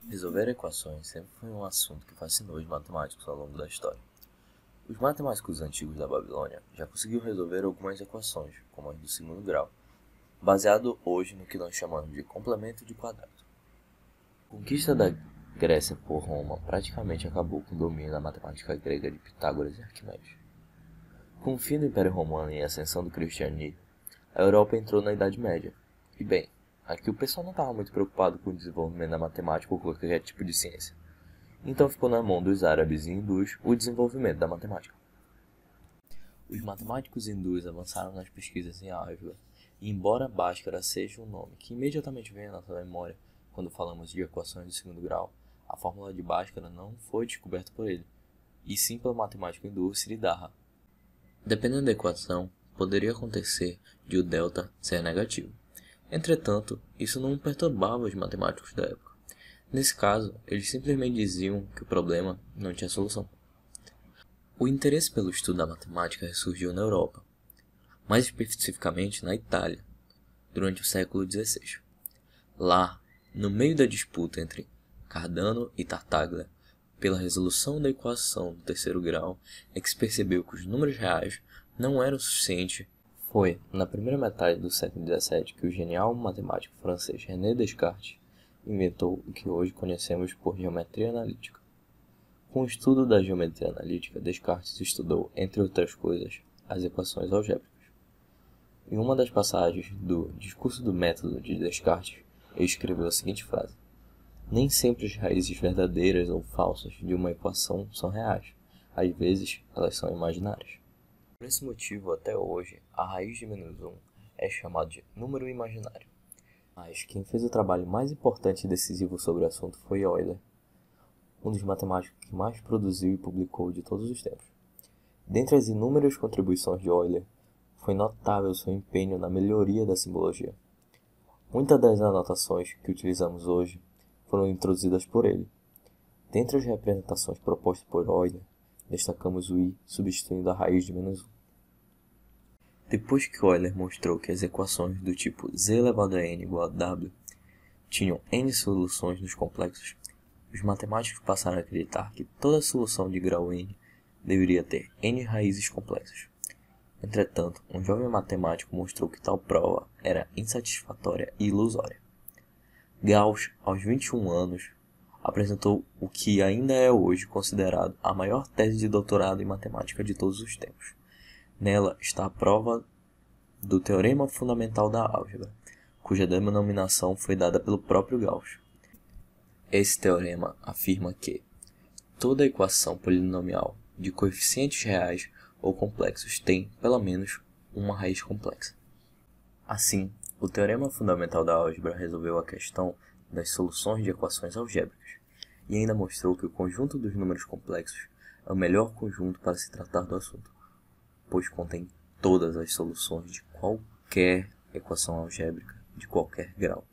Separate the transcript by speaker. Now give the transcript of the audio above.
Speaker 1: Resolver equações sempre foi um assunto que fascinou os matemáticos ao longo da história. Os matemáticos antigos da Babilônia já conseguiram resolver algumas equações, como as do segundo grau, baseado hoje no que nós chamamos de complemento de quadrado. A conquista da Grécia por Roma praticamente acabou com o domínio da matemática grega de Pitágoras e Arquimedes. Com o fim do Império Romano e a ascensão do cristianismo, a Europa entrou na Idade Média. E bem, aqui o pessoal não estava muito preocupado com o desenvolvimento da matemática ou qualquer tipo de ciência. Então ficou na mão dos árabes e hindus o desenvolvimento da matemática. Os matemáticos hindus avançaram nas pesquisas em álgebra, e embora Bhaskara seja um nome que imediatamente vem à nossa memória quando falamos de equações de segundo grau, a fórmula de Bhaskara não foi descoberta por ele, e sim pelo matemático hindu Sridhara. Dependendo da equação, poderia acontecer de o delta ser negativo. Entretanto, isso não perturbava os matemáticos da época. Nesse caso, eles simplesmente diziam que o problema não tinha solução. O interesse pelo estudo da matemática ressurgiu na Europa, mais especificamente na Itália, durante o século XVI. Lá, no meio da disputa entre Cardano e Tartaglia pela resolução da equação do terceiro grau, é que se percebeu que os números reais não eram suficientes. Foi na primeira metade do século XVII que o genial matemático francês René Descartes inventou o que hoje conhecemos por geometria analítica. Com o estudo da geometria analítica, Descartes estudou, entre outras coisas, as equações algébricas. Em uma das passagens do Discurso do Método de Descartes, ele escreveu a seguinte frase: nem sempre as raízes verdadeiras ou falsas de uma equação são reais. Às vezes, elas são imaginárias. Por esse motivo, até hoje, a raiz de -1 é chamada de número imaginário. Mas quem fez o trabalho mais importante e decisivo sobre o assunto foi Euler, um dos matemáticos que mais produziu e publicou de todos os tempos. Dentre as inúmeras contribuições de Euler, foi notável seu empenho na melhoria da simbologia. Muitas das anotações que utilizamos hoje foram introduzidas por ele. Dentre as representações propostas por Euler, destacamos o i substituindo a raiz de -1. Depois que Euler mostrou que as equações do tipo z elevado a n igual a w tinham n soluções nos complexos, os matemáticos passaram a acreditar que toda solução de grau n deveria ter n raízes complexas. Entretanto, um jovem matemático mostrou que tal prova era insatisfatória e ilusória. Gauss, aos 21 anos, apresentou o que ainda é hoje considerado a maior tese de doutorado em matemática de todos os tempos. Nela está a prova do Teorema Fundamental da Álgebra, cuja denominação foi dada pelo próprio Gauss. Esse teorema afirma que toda equação polinomial de coeficientes reais ou complexos tem, pelo menos, uma raiz complexa. Assim, o Teorema Fundamental da Álgebra resolveu a questão das soluções de equações algébricas e ainda mostrou que o conjunto dos números complexos é o melhor conjunto para se tratar do assunto, pois contém todas as soluções de qualquer equação algébrica de qualquer grau.